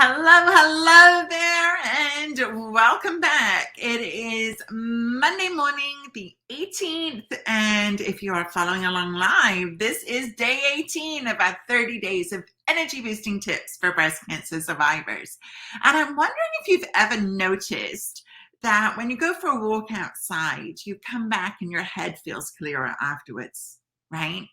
Hello there, and welcome back. It is Monday morning, the 18th, and if you are following along live, this is day 18 of our 30 days of energy boosting tips for breast cancer survivors. And I'm wondering if you've ever noticed that when you go for a walk outside, you come back and your head feels clearer afterwards, right?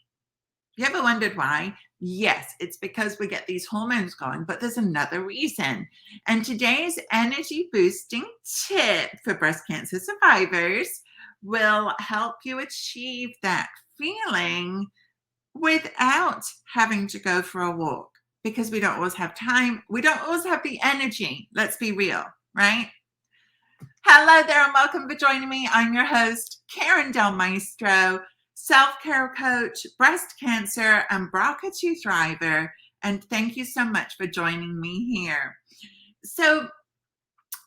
You ever wondered why? Yes, it's because we get these hormones going, but there's another reason. And today's energy boosting tip for breast cancer survivors will help you achieve that feeling without having to go for a walk, because we don't always have time. We don't always have the energy. Let's be real, right? Hello there, and welcome for joining me. I'm your host, Karen Del Maestro, self-care coach, breast cancer, and BRCA2 thriver. And thank you so much for joining me here. So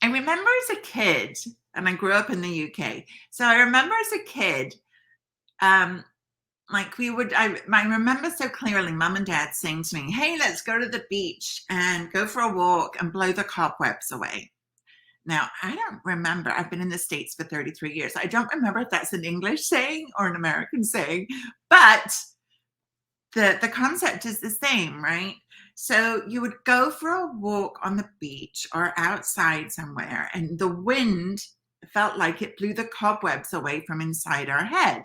I remember as a kid, and I grew up in the UK. So I remember as a kid, I remember so clearly mom and dad saying to me, hey, let's go to the beach and go for a walk and blow the cobwebs away. Now, I don't remember. I've been in the States for 33 years. I don't remember if that's an English saying or an American saying, but the concept is the same, right? So you would go for a walk on the beach or outside somewhere, and the wind felt like it blew the cobwebs away from inside our head.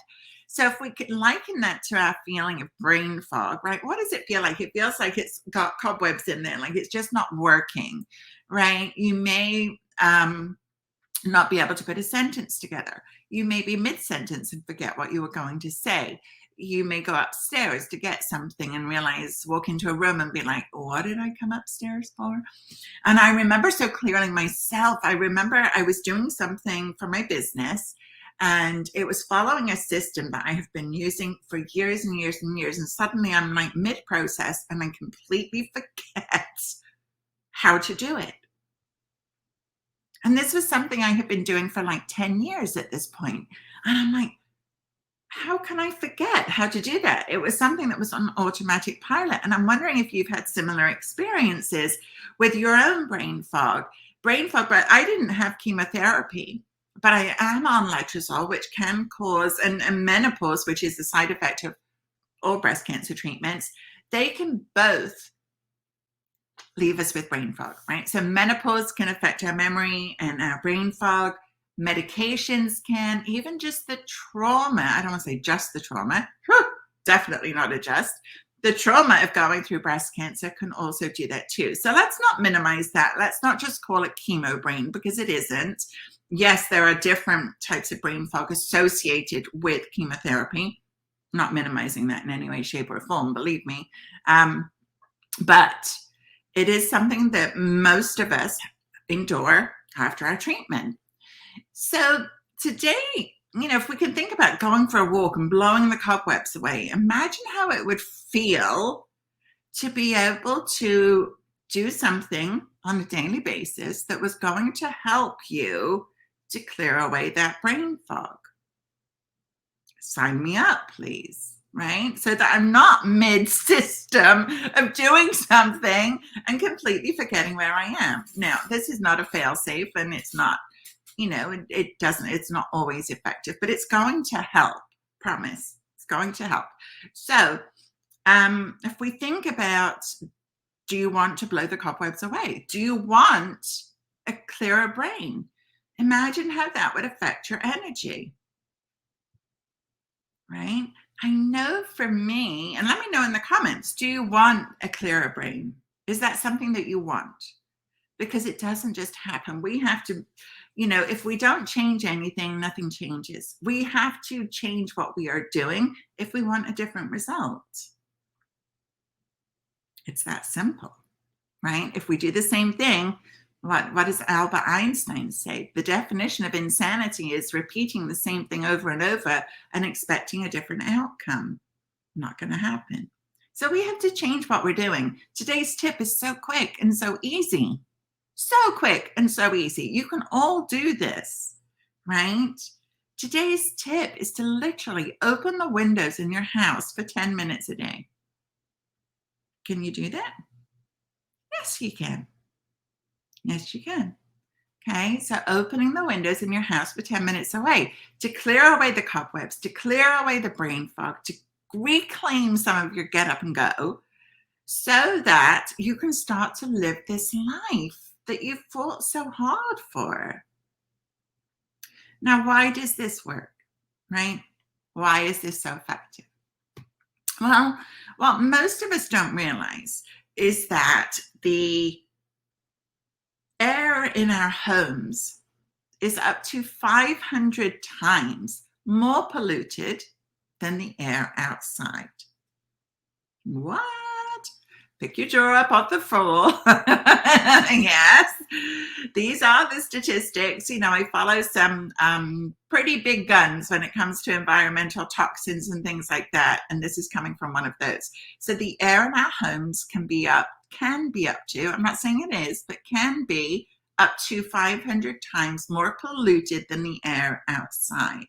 So if we could liken that to our feeling of brain fog, right? What does it feel like? It feels like it's got cobwebs in there, like it's just not working, right? You may not be able to put a sentence together. You may be mid-sentence and forget what you were going to say. You may go upstairs to get something and walk into a room and be like, what did I come upstairs for? And I remember so clearly myself, I remember I was doing something for my business, and it was following a system that I have been using for years and years and years. And suddenly I'm like mid-process and I completely forget how to do it. And this was something I had been doing for like 10 years at this point. And I'm like, how can I forget how to do that? It was something that was on automatic pilot. And I'm wondering if you've had similar experiences with your own brain fog. But I didn't have chemotherapy, but I am on letrozole, which can cause, and menopause, which is the side effect of all breast cancer treatments. They can both leave us with brain fog, right? So menopause can affect our memory and our brain fog. Medications can, even just the trauma, I don't want to say just the trauma, definitely not a just. The trauma of going through breast cancer can also do that too. So let's not minimize that. Let's not just call it chemo brain, because it isn't. Yes, there are different types of brain fog associated with chemotherapy. Not minimizing that in any way, shape, or form, believe me. But it is something that most of us endure after our treatment. So today, if we can think about going for a walk and blowing the cobwebs away, imagine how it would feel to be able to do something on a daily basis that was going to help you to clear away that brain fog. Sign me up, please. Right? So that I'm not mid-system of doing something and completely forgetting where I am. Now, this is not a fail-safe, and it's not, it's not always effective, but it's going to help. Promise. It's going to help. So if we think about, do you want to blow the cobwebs away? Do you want a clearer brain? Imagine how that would affect your energy. Right? I know for me, and let me know in the comments, do you want a clearer brain? Is that something that you want? Because it doesn't just happen. We have to, if we don't change anything, nothing changes. We have to change what we are doing if we want a different result. It's that simple, right? If we do the same thing, what does Albert Einstein say? The definition of insanity is repeating the same thing over and over and expecting a different outcome. Not going to happen. So we have to change what we're doing. Today's tip is so quick and so easy. So quick and so easy. You can all do this, right? Today's tip is to literally open the windows in your house for 10 minutes a day. Can you do that? Yes, you can. Yes, you can. Okay, so opening the windows in your house for 10 minutes away to clear away the cobwebs, to clear away the brain fog, to reclaim some of your get up and go so that you can start to live this life that you've fought so hard for. Now, why does this work, right? Why is this so effective? Well, what most of us don't realize is that the air in our homes is up to 500 times more polluted than the air outside. What? Pick your jaw up off the floor. Yes, these are the statistics. You know, I follow some pretty big guns when it comes to environmental toxins and things like that. And this is coming from one of those. So the air in our homes can be up to, I'm not saying it is, but can be up to 500 times more polluted than the air outside.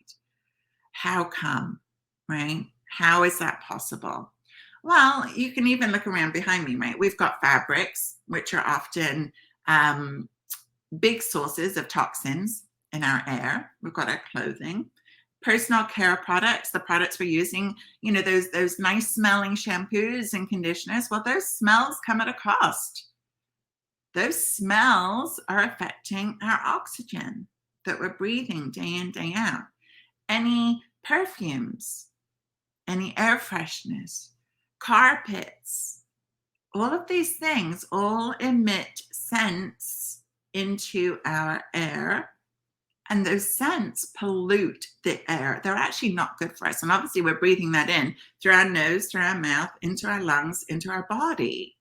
How come, right? How is that possible? Well, you can even look around behind me, right? We've got fabrics, which are often big sources of toxins in our air. We've got our clothing, personal care products, the products we're using, you know, those nice smelling shampoos and conditioners. Well, those smells come at a cost. Those smells are affecting our oxygen that we're breathing day in, day out. Any perfumes, any air freshness, carpets, all of these things all emit scents into our air, and those scents pollute the air. They're actually not good for us. And obviously we're breathing that in through our nose, through our mouth, into our lungs, into our body,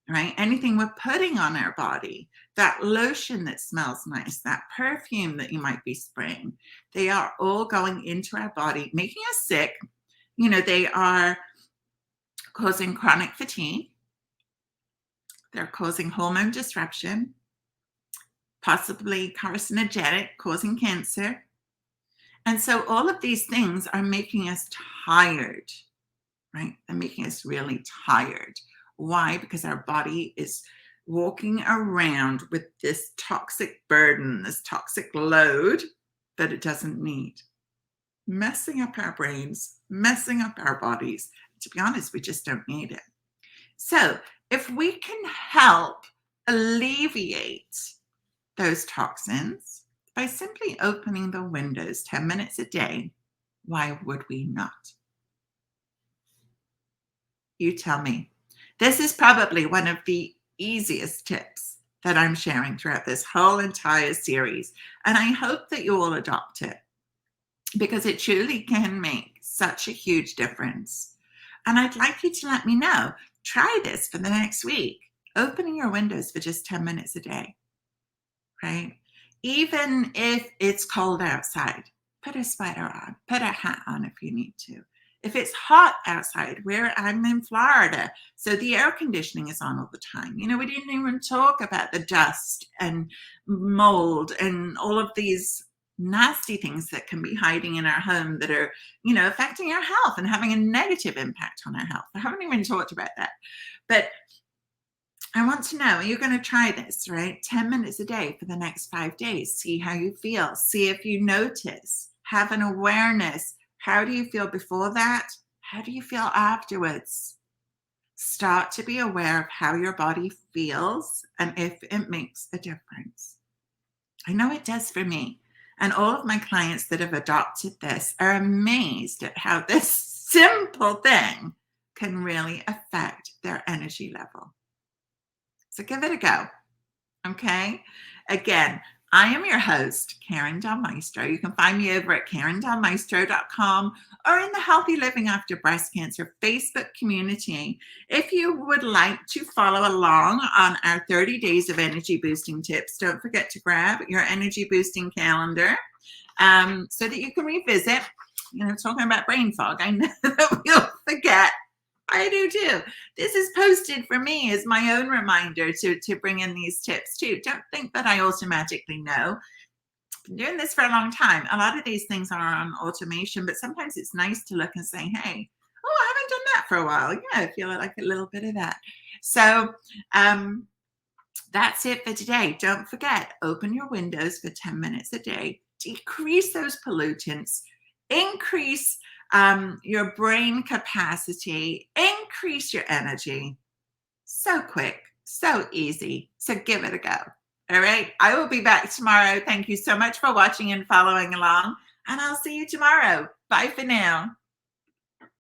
right? Anything we're putting on our body, that lotion that smells nice, that perfume that you might be spraying, they are all going into our body, making us sick. You know, they are causing chronic fatigue. They're causing hormone disruption, possibly carcinogenic, causing cancer. And so all of these things are making us tired, right? They're making us really tired. Why? Because our body is walking around with this toxic burden, this toxic load that it doesn't need, messing up our brains, messing up our bodies. To be honest, we just don't need it. So if we can help alleviate those toxins by simply opening the windows 10 minutes a day, why would we not? You tell me. This is probably one of the easiest tips that I'm sharing throughout this whole entire series. And I hope that you all adopt it because it truly can make such a huge difference. And I'd like you to let me know. Try this for the next week, opening your windows for just 10 minutes a day, right? Even if it's cold outside, put a sweater on, put a hat on if you need to. If it's hot outside, where I'm in Florida, so the air conditioning is on all the time. You know, we didn't even talk about the dust and mold and all of these nasty things that can be hiding in our home that are, you know, affecting our health and having a negative impact on our health. I haven't even talked about that. But I want to know, you're going to try this, right? 10 minutes a day for the next 5 days. See how you feel. See if you notice. Have an awareness. How do you feel before that? How do you feel afterwards? Start to be aware of how your body feels and if it makes a difference. I know it does for me. And all of my clients that have adopted this are amazed at how this simple thing can really affect their energy level. So give it a go. Okay. Again, I am your host, Karen Del Maestro. You can find me over at karendelmaestro.com or in the Healthy Living After Breast Cancer Facebook community. If you would like to follow along on our 30 days of energy boosting tips, don't forget to grab your energy boosting calendar so that you can revisit. You know, talking about brain fog, I know that we'll forget. I do too. This is posted for me as my own reminder to bring in these tips too. Don't think that I automatically know. I've been doing this for a long time. A lot of these things are on automation, but sometimes it's nice to look and say, hey, oh, I haven't done that for a while. Yeah, I feel like a little bit of that. So That's it for today. Don't forget, open your windows for 10 minutes a day, decrease those pollutants, increase your brain capacity, increase your energy. So quick, so easy. So give it a go. All right. I will be back tomorrow. Thank you so much for watching and following along. And I'll see you tomorrow. Bye for now.